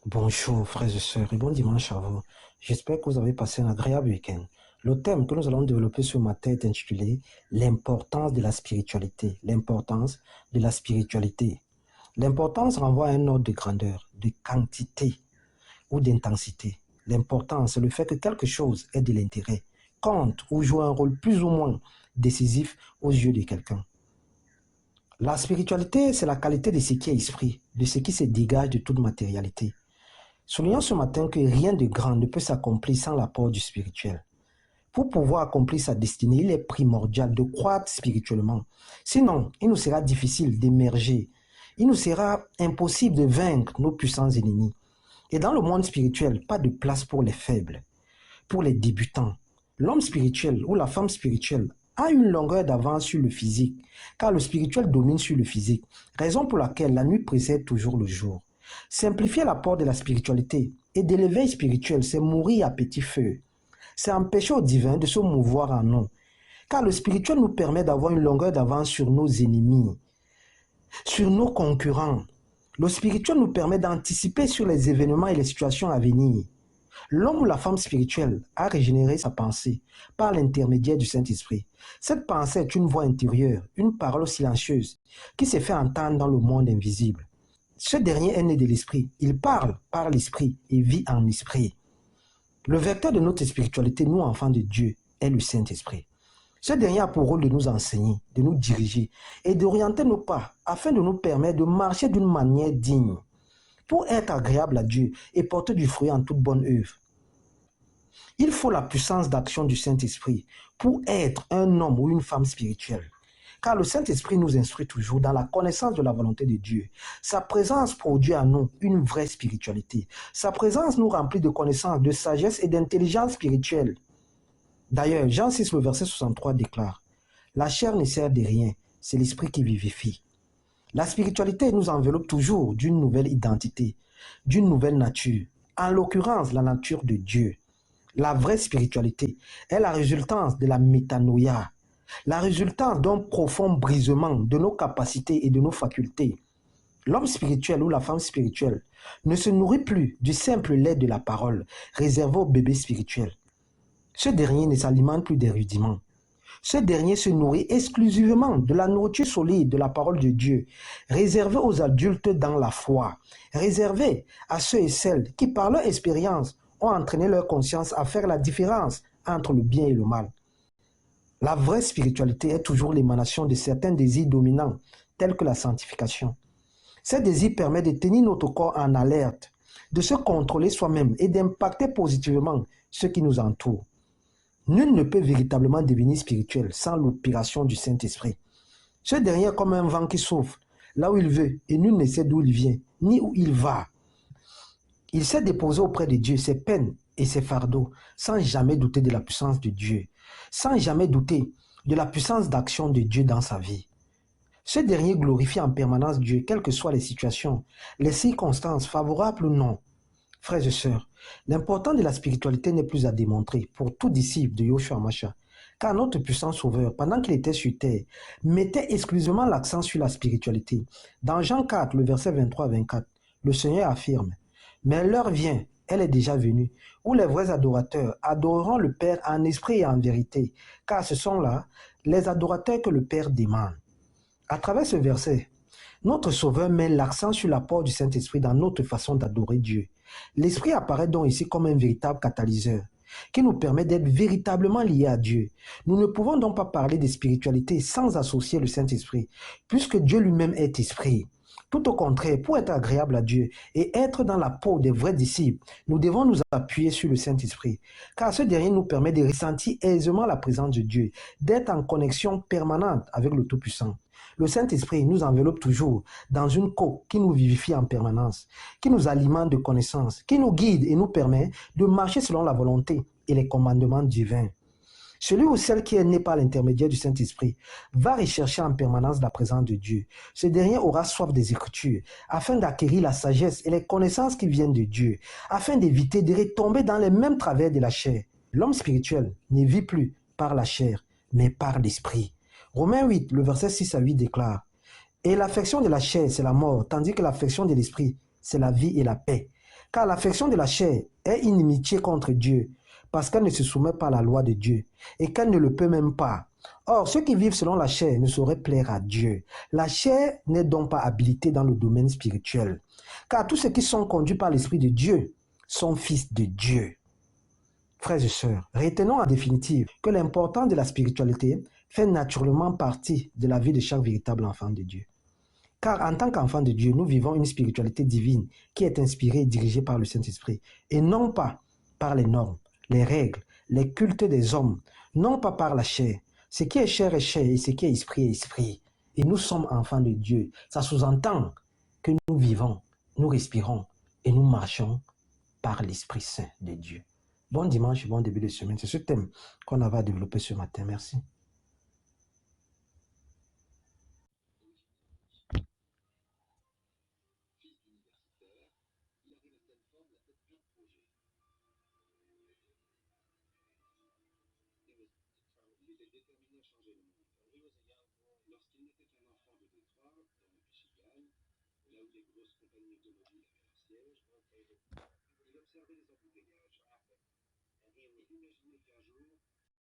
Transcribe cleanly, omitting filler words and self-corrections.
Bonjour frères et sœurs et bon dimanche à vous. J'espère que vous avez passé un agréable week-end. Le thème que nous allons développer ce matin est intitulé l'importance de la spiritualité. L'importance de la spiritualité. L'importance renvoie à un ordre de grandeur, de quantité ou d'intensité. L'importance, c'est le fait que quelque chose ait de l'intérêt, compte ou joue un rôle plus ou moins décisif aux yeux de quelqu'un. La spiritualité, c'est la qualité de ce qui est esprit, de ce qui se dégage de toute matérialité. Soulignons ce matin que rien de grand ne peut s'accomplir sans l'apport du spirituel. Pour pouvoir accomplir sa destinée, il est primordial de croître spirituellement. Sinon, il nous sera difficile d'émerger. Il nous sera impossible de vaincre nos puissants ennemis. Et dans le monde spirituel, pas de place pour les faibles, pour les débutants. L'homme spirituel ou la femme spirituelle a une longueur d'avance sur le physique, car le spirituel domine sur le physique, raison pour laquelle la nuit précède toujours le jour. Simplifier l'apport de la spiritualité et de l'éveil spirituel, c'est mourir à petit feu. C'est empêcher au divin de se mouvoir en nous. Car le spirituel nous permet d'avoir une longueur d'avance sur nos ennemis, sur nos concurrents. Le spirituel nous permet d'anticiper sur les événements et les situations à venir. L'homme ou la femme spirituelle a régénéré sa pensée par l'intermédiaire du Saint-Esprit. Cette pensée est une voix intérieure, une parole silencieuse qui se fait entendre dans le monde invisible. Ce dernier est né de l'esprit. Il parle par l'esprit et vit en esprit. Le vecteur de notre spiritualité, nous enfants de Dieu, est le Saint-Esprit. Ce dernier a pour rôle de nous enseigner, de nous diriger et d'orienter nos pas afin de nous permettre de marcher d'une manière digne pour être agréable à Dieu et porter du fruit en toute bonne œuvre. Il faut la puissance d'action du Saint-Esprit pour être un homme ou une femme spirituelle. Car le Saint-Esprit nous instruit toujours dans la connaissance de la volonté de Dieu. Sa présence produit en nous une vraie spiritualité. Sa présence nous remplit de connaissances, de sagesse et d'intelligence spirituelle. D'ailleurs, Jean 6, le verset 63 déclare « La chair ne sert de rien, c'est l'esprit qui vivifie. » La spiritualité nous enveloppe toujours d'une nouvelle identité, d'une nouvelle nature, en l'occurrence la nature de Dieu. La vraie spiritualité est la résultante de la métanoïa, la résultante d'un profond brisement de nos capacités et de nos facultés. L'homme spirituel ou la femme spirituelle ne se nourrit plus du simple lait de la parole réservé au bébé spirituel. Ce dernier ne s'alimente plus des rudiments. Ce dernier se nourrit exclusivement de la nourriture solide de la parole de Dieu, réservée aux adultes dans la foi, réservée à ceux et celles qui, par leur expérience, ont entraîné leur conscience à faire la différence entre le bien et le mal. La vraie spiritualité est toujours l'émanation de certains désirs dominants, tels que la sanctification. Ces désirs permettent de tenir notre corps en alerte, de se contrôler soi-même et d'impacter positivement ceux qui nous entourent. Nul ne peut véritablement devenir spirituel sans l'opération du Saint-Esprit. Ce dernier est comme un vent qui souffle là où il veut et nul ne sait d'où il vient, ni où il va. Il s'est déposé auprès de Dieu ses peines et ses fardeaux sans jamais douter de la puissance de Dieu, sans jamais douter de la puissance d'action de Dieu dans sa vie. Ce dernier glorifie en permanence Dieu, quelles que soient les situations, les circonstances, favorables ou non. Frères et sœurs, l'importance de la spiritualité n'est plus à démontrer pour tout disciple de Yoshua Mashiach, car notre puissant sauveur, pendant qu'il était sur terre, mettait exclusivement l'accent sur la spiritualité. Dans Jean 4, le verset 23-24, le Seigneur affirme « Mais l'heure vient, elle est déjà venue, où les vrais adorateurs adoreront le Père en esprit et en vérité, car ce sont là les adorateurs que le Père demande. » À travers ce verset, notre Sauveur met l'accent sur l'apport du Saint-Esprit dans notre façon d'adorer Dieu. L'Esprit apparaît donc ici comme un véritable catalyseur qui nous permet d'être véritablement liés à Dieu. Nous ne pouvons donc pas parler de spiritualité sans associer le Saint-Esprit, puisque Dieu lui-même est Esprit. Tout au contraire, pour être agréable à Dieu et être dans la peau des vrais disciples, nous devons nous appuyer sur le Saint-Esprit, car ce dernier nous permet de ressentir aisément la présence de Dieu, d'être en connexion permanente avec le Tout-Puissant. Le Saint-Esprit nous enveloppe toujours dans une coque qui nous vivifie en permanence, qui nous alimente de connaissances, qui nous guide et nous permet de marcher selon la volonté et les commandements divins. Celui ou celle qui est né par l'intermédiaire du Saint-Esprit va rechercher en permanence la présence de Dieu. Ce dernier aura soif des Écritures, afin d'acquérir la sagesse et les connaissances qui viennent de Dieu, afin d'éviter de retomber dans les mêmes travers de la chair. L'homme spirituel ne vit plus par la chair, mais par l'Esprit. Romains 8, le verset 6 à 8 déclare « Et l'affection de la chair, c'est la mort, tandis que l'affection de l'Esprit, c'est la vie et la paix. Car l'affection de la chair est inimitié contre Dieu, parce qu'elle ne se soumet pas à la loi de Dieu, et qu'elle ne le peut même pas. Or, ceux qui vivent selon la chair ne sauraient plaire à Dieu. La chair n'est donc pas habilitée dans le domaine spirituel. Car tous ceux qui sont conduits par l'Esprit de Dieu sont fils de Dieu. Frères et sœurs, retenons en définitive que l'importance de la spiritualité fait naturellement partie de la vie de chaque véritable enfant de Dieu. Car en tant qu'enfant de Dieu, nous vivons une spiritualité divine qui est inspirée et dirigée par le Saint-Esprit, et non pas par les normes, les règles, les cultes des hommes, non pas par la chair. Ce qui est chair est chair, et ce qui est esprit. Et nous sommes enfants de Dieu. Ça sous-entend que nous vivons, nous respirons et nous marchons par l'Esprit Saint de Dieu. Bon dimanche, bon début de semaine. C'est ce thème qu'on avait à développer ce matin. Merci.